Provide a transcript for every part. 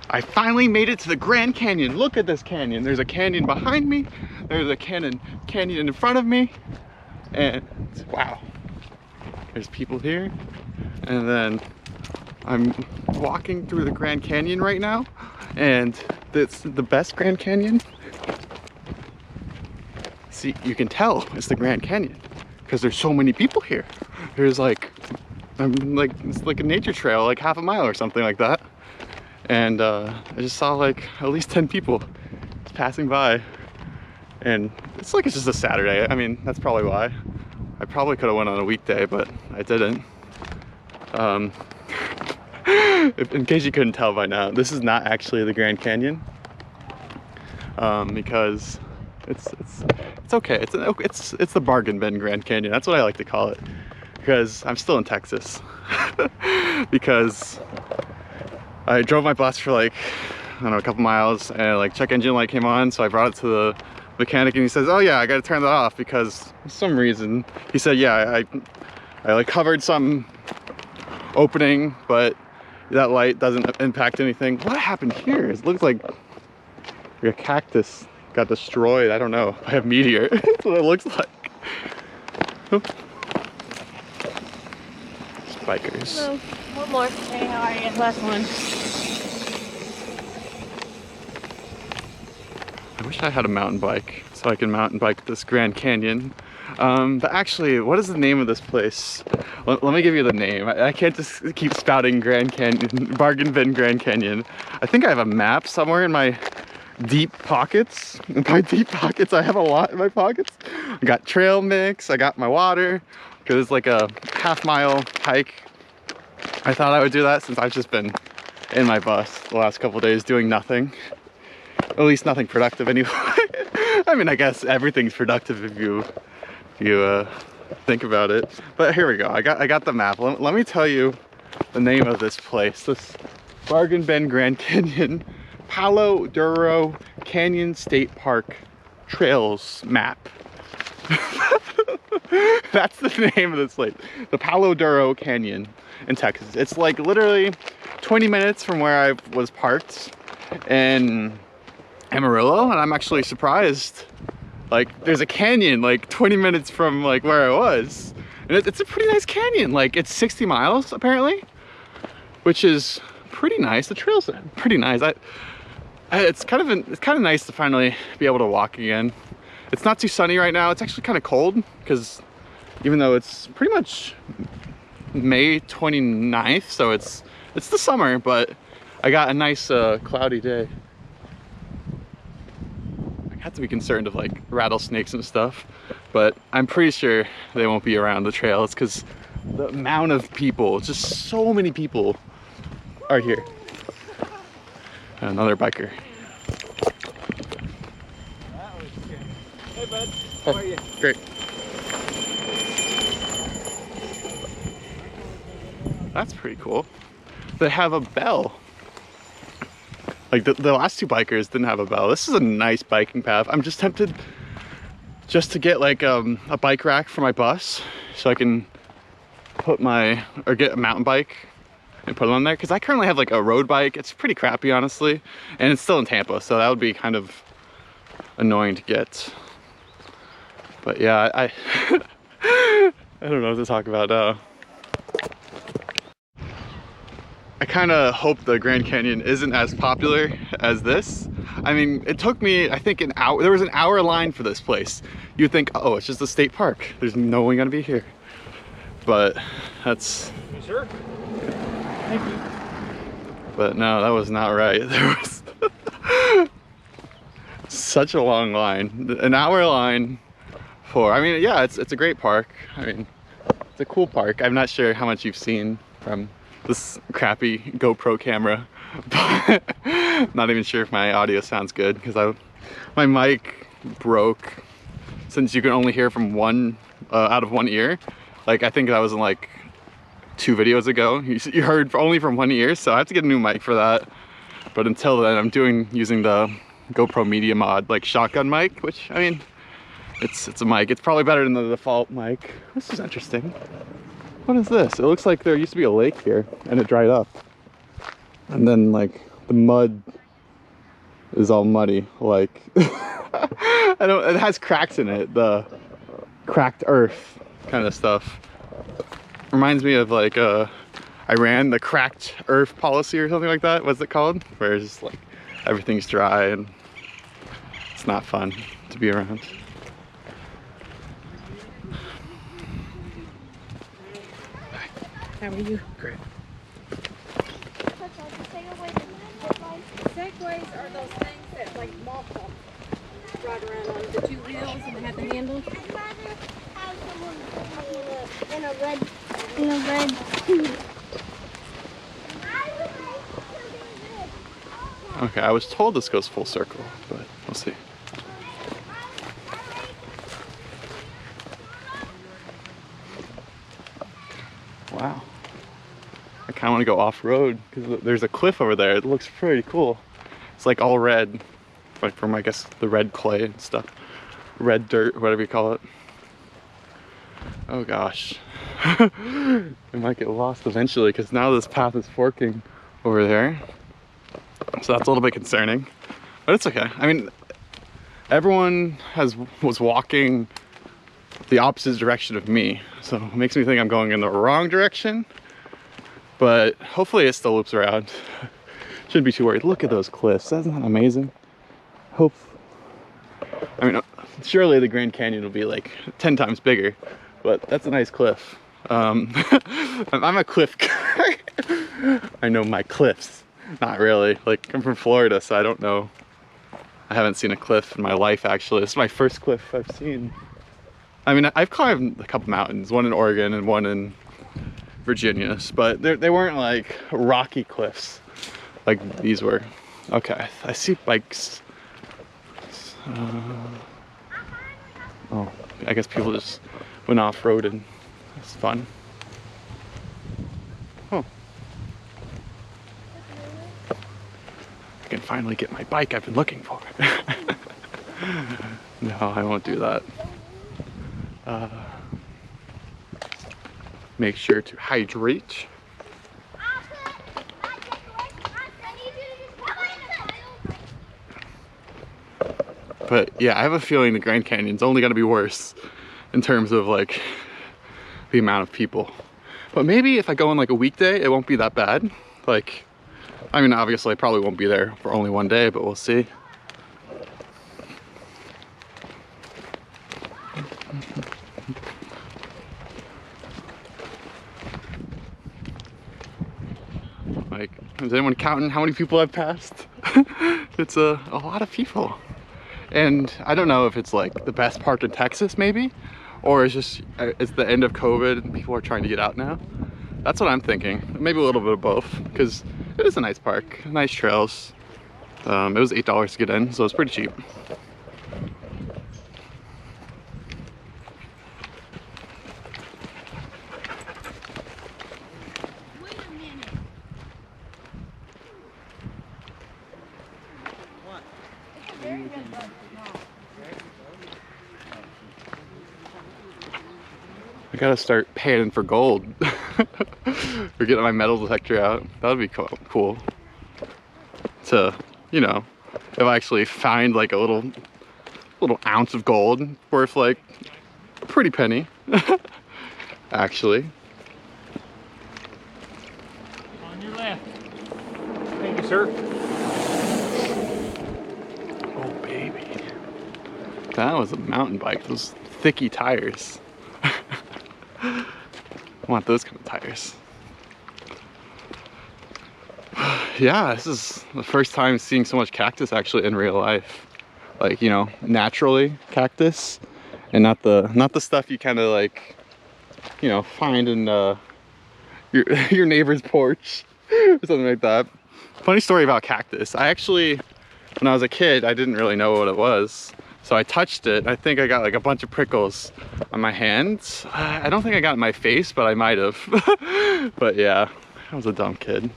I finally made it to the Grand Canyon. Look at this canyon. There's a canyon behind me. There's a canyon in front of me. And wow, there's people here. And then I'm walking through the Grand Canyon right now. And it's the best Grand Canyon. See, you can tell it's the Grand Canyon because there's so many people here. There's like, it's like a nature trail, like half a mile or something like that. And I just saw like at least 10 people passing by. And it's like it's just a Saturday. I mean, that's probably why. I probably could have went on a weekday, but I didn't. In case you couldn't tell by now, this is not actually the Grand Canyon. Because it's okay. It's the bargain bin Grand Canyon. That's what I like to call it. Because I'm still in Texas. Because I drove my bus for like, I don't know, a couple miles, and like check engine light came on, so I brought it to the mechanic and he says, oh yeah, I gotta turn that off because for some reason, he said, yeah, I like covered some opening, but that light doesn't impact anything. What happened here? It looks like a cactus got destroyed. I don't know. I have meteor. That's what it looks like. Oh. Bikers. Hello. One more. Hey, how are you? Last one. I wish I had a mountain bike so I can mountain bike this Grand Canyon. But actually, what is the name of this place? Let me give you the name. I can't just keep spouting Grand Canyon, bargain bin Grand Canyon. I think I have a map somewhere in my deep pockets. In my deep pockets, I have a lot in my pockets. I got trail mix, I got my water, because it's like a half-mile hike. I thought I would do that since I've just been in my bus the last couple days doing nothing. At least nothing productive anyway. I mean, I guess everything's productive if you think about it. But here we go. I got the map. Let me tell you the name of this place. This bargain bin Grand Canyon, Palo Duro Canyon State Park Trails map. That's the name of this place. The Palo Duro Canyon in Texas. It's like literally 20 minutes from where I was parked in Amarillo, and I'm actually surprised. Like, there's a canyon like 20 minutes from like where I was, and it's a pretty nice canyon. Like, it's 60 miles apparently, which is pretty nice. The trails are pretty nice. It's kind of nice to finally be able to walk again. It's not too sunny right now. It's actually kind of cold because even though it's pretty much May 29th, so it's the summer, but I got a nice cloudy day. I have to be concerned of like rattlesnakes and stuff, but I'm pretty sure they won't be around the trails because the amount of people, just so many people are here. Another biker. Hey bud, how are you? Great. That's pretty cool. They have a bell. Like the last two bikers didn't have a bell. This is a nice biking path. I'm just tempted just to get like a bike rack for my bus so I can get a mountain bike and put it on there, because I currently have like a road bike. It's pretty crappy honestly, and it's still in Tampa, so that would be kind of annoying to get. But yeah, I don't know what to talk about now. I kind of hope the Grand Canyon isn't as popular as this. I mean, it took me, I think, an hour. There was an hour line for this place. You'd think, oh, it's just a state park. There's no one gonna be here. But that's... You sure? Thank you. But no, that was not right. There was such a long line. An hour line for, I mean, yeah, it's a great park. I mean, it's a cool park. I'm not sure how much you've seen from this crappy GoPro camera, but not even sure if my audio sounds good because my mic broke. Since you can only hear from one out of one ear, like I think that was in like 2 videos ago, you heard only from one ear, so I have to get a new mic for that. But until then, I'm using the GoPro Media Mod like shotgun mic, which I mean, it's a mic. It's probably better than the default mic. This is interesting. What is this? It looks like there used to be a lake here and it dried up. And then like the mud is all muddy. Like, it has cracks in it. The cracked earth kind of stuff. Reminds me of like Iran, the cracked earth policy or something like that. What's it called? Where it's just like everything's dry and it's not fun to be around. How are you? Great. Segways are those things that like mothballs ride around on the two wheels and they have the handles. I'd rather have someone in a red Okay, I was told this goes full circle, but we'll see. Wow. I kind of want to go off-road because there's a cliff over there. It looks pretty cool. It's like all red, like from, I guess, the red clay and stuff. Red dirt, whatever you call it. Oh gosh. I might get lost eventually because now this path is forking over there. So that's a little bit concerning, but it's okay. I mean, everyone was walking the opposite direction of me, so it makes me think I'm going in the wrong direction, but hopefully it still loops around. Shouldn't be too worried. Look at those cliffs. Isn't that amazing? I mean, surely the Grand Canyon will be like 10 times bigger, but that's a nice cliff. I'm a cliff guy. I know my cliffs. Not really. Like, I'm from Florida, so I don't know. I haven't seen a cliff in my life, actually. This is my first cliff I've seen. I mean, I've climbed a couple mountains, one in Oregon and one in Virginia, but they weren't like rocky cliffs like these were. Okay, I see bikes. Oh, I guess people just went off-road and it's fun. Oh. I can finally get my bike I've been looking for. No, I won't do that. Make sure to hydrate. But yeah, I have a feeling the Grand Canyon's only gonna be worse in terms of like the amount of people. But maybe if I go on like a weekday, it won't be that bad. Like, I mean, obviously I probably won't be there for only one day, but we'll see. Like, is anyone counting how many people I've passed? It's a lot of people. And I don't know if it's like the best park in Texas maybe, or it's just, it's the end of COVID and people are trying to get out now. That's what I'm thinking. Maybe a little bit of both, because it is a nice park, nice trails. It was $8 to get in, so it's pretty cheap. I gotta start panning for gold. Or getting my metal detector out. That would be cool. To, you know, if I actually find like a little ounce of gold worth like a pretty penny. Actually. On your left. Thank you, sir. Oh baby. That was a mountain bike. Those thicky tires. I want those kind of tires. Yeah, this is the first time seeing so much cactus actually in real life. Like, you know, naturally cactus, and not the stuff you kind of like, you know, find in your neighbor's porch or something like that. Funny story about cactus. I actually, when I was a kid, I didn't really know what it was. So I touched it. I think I got like a bunch of prickles on my hands. I don't think I got it in my face, but I might have. But yeah, I was a dumb kid.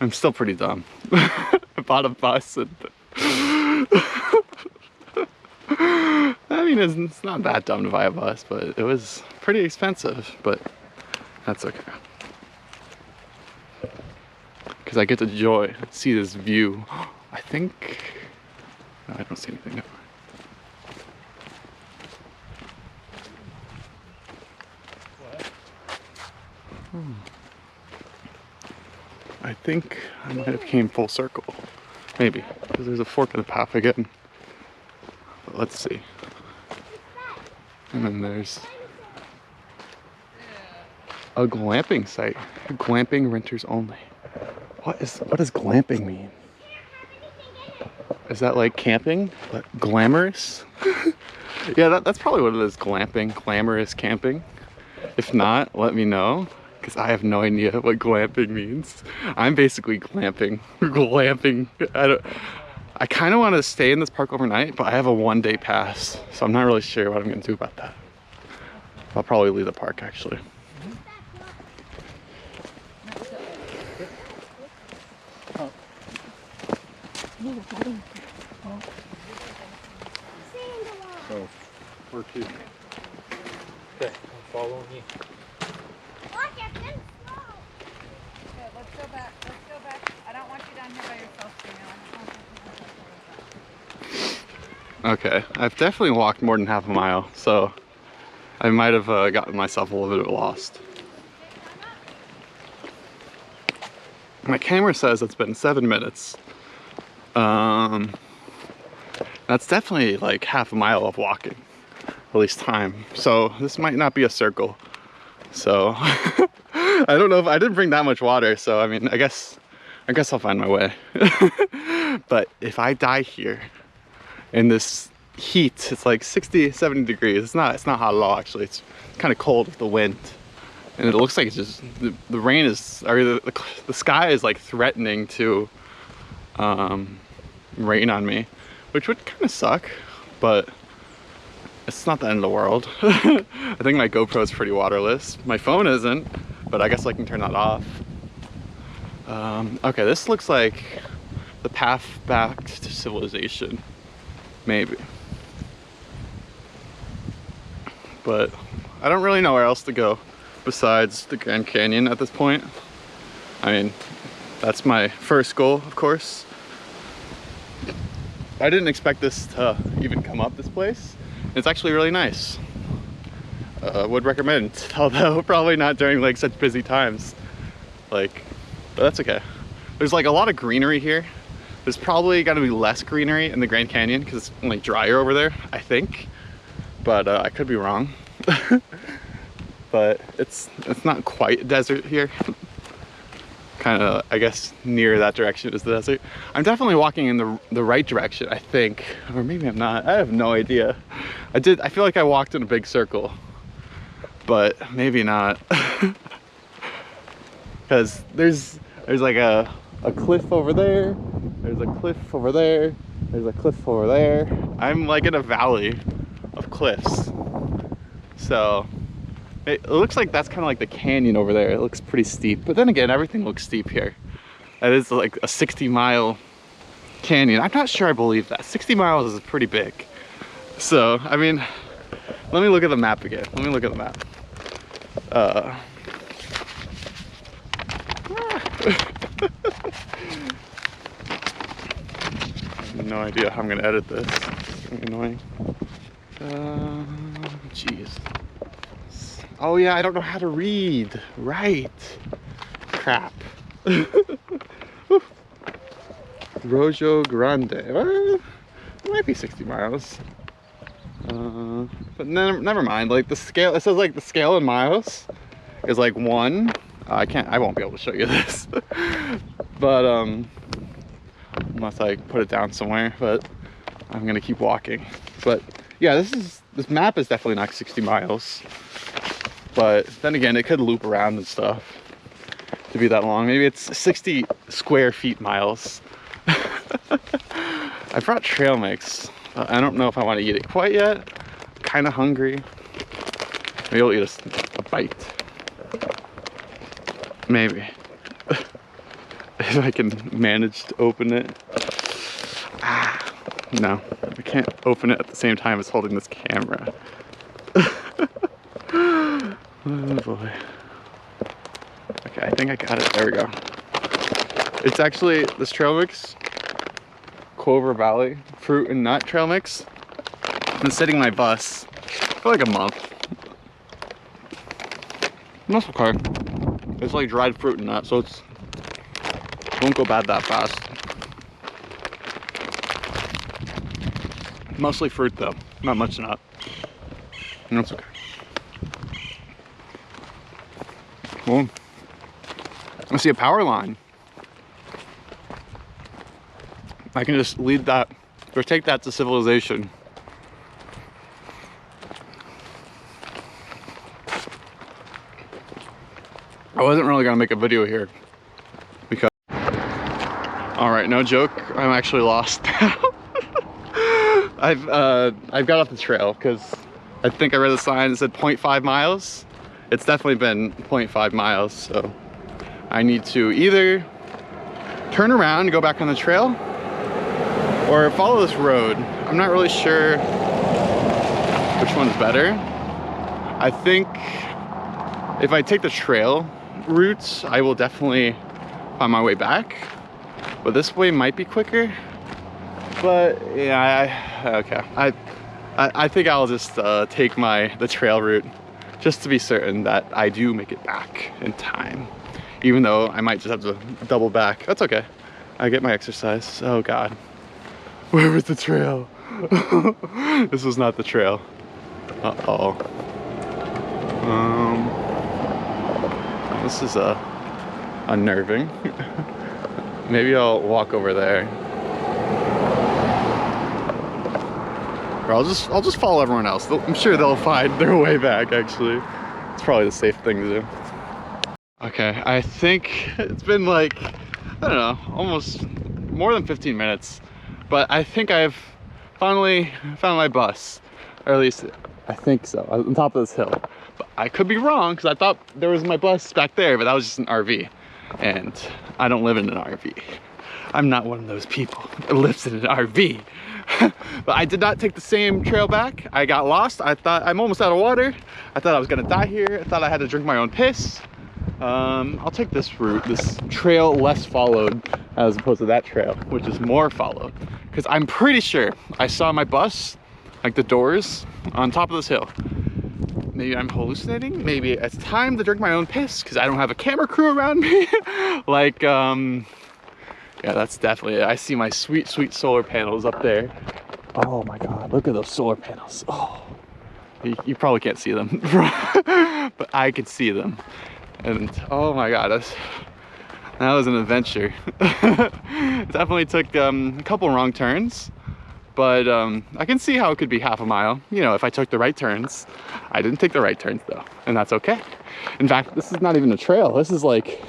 I'm still pretty dumb. I bought a bus and I mean, it's not that dumb to buy a bus, but it was pretty expensive, but that's okay. because I get to see this view. I think, no, I don't see anything. Never mind. I think I might have came full circle. Maybe, because there's a fork in the path again. But let's see. And then there's a glamping site. Glamping renters only. What does glamping mean? Is that like camping, but glamorous? Yeah, that's probably what it is, glamping, glamorous camping. If not, let me know, because I have no idea what glamping means. I'm basically glamping. Glamping. I kind of want to stay in this park overnight, but I have a 1-day pass, so I'm not really sure what I'm going to do about that. I'll probably leave the park, actually. So, where to? Okay, I'm following you. Look, it's been slow. Okay, let's go back. Let's go back. I don't want you down here by yourself, Daniel. Okay, I've definitely walked more than half a mile, so I might have gotten myself a little bit lost. My camera says it's been 7 minutes. That's definitely like half a mile of walking, at least time. So this might not be a circle. So I don't know if I didn't bring that much water. So I mean, I guess I'll find my way. But if I die here in this heat, it's like 60, 70 degrees. It's not hot at all, actually. It's kind of cold with the wind. And it looks like it's just, the rain is, or the sky is like threatening to rain on me, which would kind of suck, but it's not the end of the world. I think my GoPro is pretty waterless. My phone isn't, but I guess I can turn that off. Okay, this looks like the path back to civilization, maybe. But I don't really know where else to go besides the Grand Canyon at this point. I mean, that's my first goal, of course. I didn't expect this to even come up, this place. It's actually really nice. Would recommend, although probably not during like such busy times. Like, but that's okay. There's like a lot of greenery here. There's probably gotta be less greenery in the Grand Canyon because it's like drier over there, I think. But I could be wrong. But it's not quite desert here. Kind of, I guess, near that direction is the desert. I'm definitely walking in the right direction, I think, or maybe I'm not. I have no idea. I feel like I walked in a big circle, but maybe not. Because there's like a cliff over there. There's a cliff over there. There's a cliff over there. I'm like in a valley of cliffs. So it looks like that's kind of like the canyon over there. It looks pretty steep, but then again, everything looks steep here. That is like a 60-mile canyon. I'm not sure I believe that. 60 miles is pretty big. So, I mean, let me look at the map again. Let me look at the map. I have no idea how I'm gonna edit this. It's gonna be annoying. Jeez. Oh yeah, I don't know how to read. Right. Crap. Rojo Grande. Well, it might be 60 miles. But never mind. Like the scale, it says like the scale in miles is like 1. I won't be able to show you this. But unless I put it down somewhere, but I'm gonna keep walking. But yeah, this map is definitely not 60 miles. But then again, it could loop around and stuff to be that long. Maybe it's 60 square feet miles. I brought trail mix. I don't know if I want to eat it quite yet. I'm kind of hungry. Maybe I'll eat a bite. Maybe. If I can manage to open it. No, I can't open it at the same time as holding this camera. Oh boy. Okay, I think I got it. There we go. It's actually this trail mix, Clover Valley fruit and nut trail mix. I've been sitting in my bus for like a month. That's okay. It's like dried fruit and nut, so it won't go bad that fast. Mostly fruit though, not much nut. And that's okay. Well, I see a power line. I can just lead that, or take that to civilization. I wasn't really gonna make a video here because, all right, no joke, I'm actually lost now. I've got off the trail because I think I read the sign that said 0.5 miles. It's definitely been 0.5 miles, so I need to either turn around and go back on the trail or follow this road. I'm not really sure which one's better. I think if I take the trail route, I will definitely find my way back, but this way might be quicker. But yeah, okay. I think I'll just take the trail route just to be certain that I do make it back in time, even though I might just have to double back. That's okay. I get my exercise. Oh God. Where was the trail? This was not the trail. Uh-oh. This is unnerving. Maybe I'll walk over there. Or I'll just follow everyone else. I'm sure they'll find their way back, actually. It's probably the safe thing to do. Okay, I think it's been like, I don't know, almost more than 15 minutes. But I think I've finally found my bus, or at least I think so, on top of this hill. But I could be wrong, because I thought there was my bus back there, but that was just an RV. And I don't live in an RV. I'm not one of those people that lives in an RV. But I did not take the same trail back. I got lost. I thought I'm almost out of water. I thought I was gonna die here. I thought I had to drink my own piss. I'll take this route, this trail less followed as opposed to that trail, which is more followed. Because I'm pretty sure I saw my bus, like the doors, on top of this hill. Maybe I'm hallucinating. Maybe it's time to drink my own piss because I don't have a camera crew around me. Like, yeah, that's definitely it. I see my sweet, sweet solar panels up there. Oh my God, look at those solar panels. Oh, you probably can't see them, but I can see them. And oh my God, that was an adventure. Definitely took a couple wrong turns, but I can see how it could be half a mile, you know, if I took the right turns. I didn't take the right turns though, and that's okay. In fact, this is not even a trail. This is like,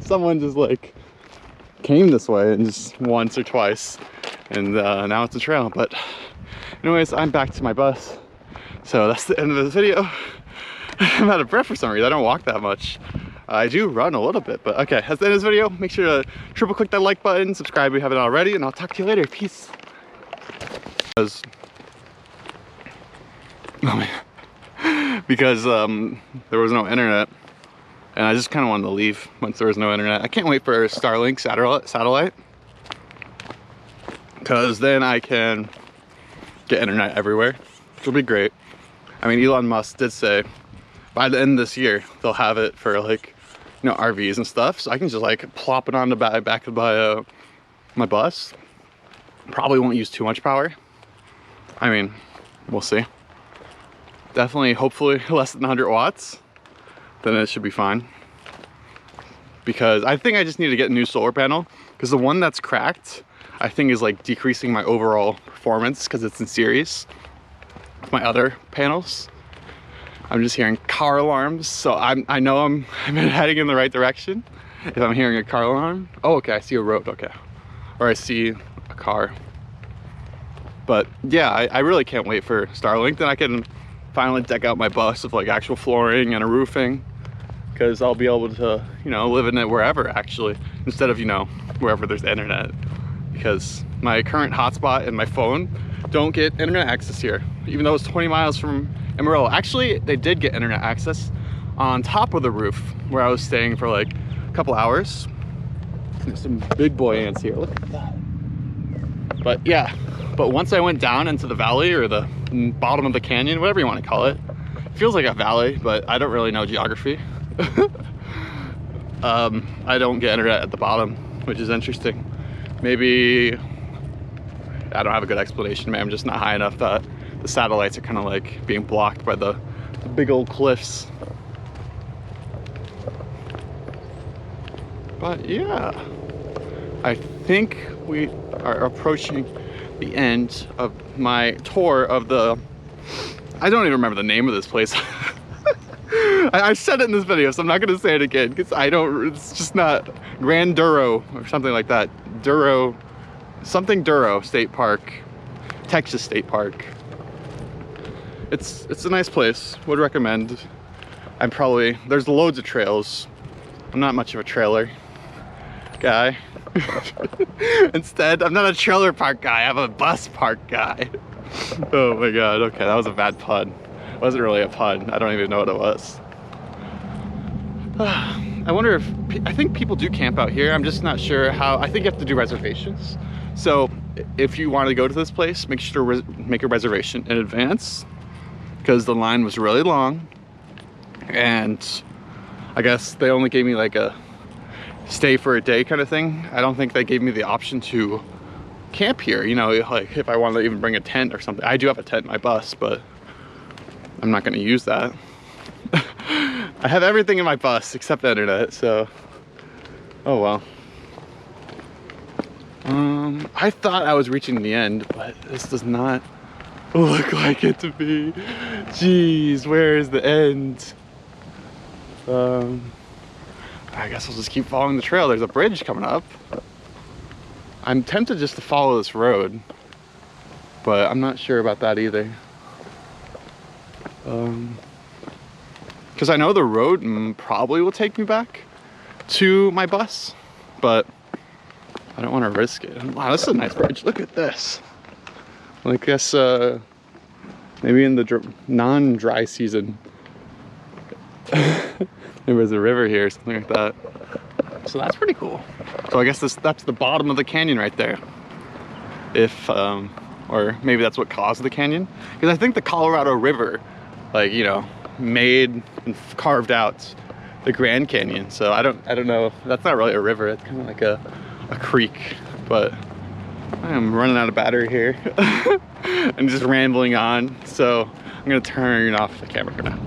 someone just like came this way and just once or twice, and now it's a trail. But anyways, I'm back to my bus. So that's the end of this video. I'm out of breath for some reason. I don't walk that much. I do run a little bit, but okay, that's the end of this video. Make sure to triple click that like button, subscribe if you haven't already, and I'll talk to you later. Peace. Because there was no internet, and I just kind of wanted to leave once there was no internet. I can't wait for Starlink satellite, because then I can get internet everywhere, which will be great. I mean, Elon Musk did say by the end of this year they'll have it for like, you know, RVs and stuff, so I can just like plop it on the back of my bus. Probably won't use too much power. I mean, we'll see. Definitely, hopefully less than 100 watts. Then it should be fine. Because I think I just need to get a new solar panel, because the one that's cracked, I think is like decreasing my overall performance because it's in series with my other panels. I'm just hearing car alarms, so I know I'm heading in the right direction if I'm hearing a car alarm. Oh, okay, I see a road, okay. Or I see a car. But yeah, I really can't wait for Starlink. Then I can finally deck out my bus with like actual flooring and a roofing, because I'll be able to, you know, live in it wherever actually, instead of, you know, wherever there's internet. Because my current hotspot and my phone don't get internet access here, even though it's 20 miles from Amarillo. Actually, they did get internet access on top of the roof where I was staying for like couple hours. There's some big boy ants here. Look at that. But yeah, but once I went down into the valley or the bottom of the canyon, whatever you want to call it, it feels like a valley, but I don't really know geography. I don't get internet at the bottom, which is interesting. Maybe I don't have a good explanation. Maybe I'm just not high enough that the satellites are kind of like being blocked by the big old cliffs. But yeah, I think we are approaching the end of my tour of the, I don't even remember the name of this place. I said it in this video, so I'm not gonna say it again because it's just not Grand Duro or something like that. Duro State Park, Texas State Park. It's a nice place, would recommend. There's loads of trails. I'm not much of a trailer guy. Instead, I'm not a trailer park guy, I'm a bus park guy. Oh my god, okay, that was a bad pun. It wasn't really a pun, I don't even know what it was. I wonder if, I think people do camp out here, I'm just not sure how. I think you have to do reservations. So if you want to go to this place, make sure to make a reservation in advance, because the line was really long, and I guess they only gave me like a stay for a day kind of thing. I don't think they gave me the option to camp here, you know, like if I wanted to even bring a tent or something. I do have a tent in my bus, but I'm not going to use that. I have everything in my bus except the internet, so oh well. I thought I was reaching the end, but this does not look like it to be. Jeez, where is the end? I guess I'll just keep following the trail. There's a bridge coming up. I'm tempted just to follow this road, but I'm not sure about that either. Because I know the road probably will take me back to my bus, but I don't want to risk it. Wow, this is a nice bridge. Look at this. I guess maybe in the non-dry season there was a river here, something like that. So that's pretty cool. So I guess that's the bottom of the canyon right there. If or maybe that's what caused the canyon, because I think the Colorado River, like, you know, made and carved out the Grand Canyon. So I don't know. That's not really a river. It's kind of like a creek. But I am running out of battery here and just rambling on. So I'm gonna turn off the camera for now.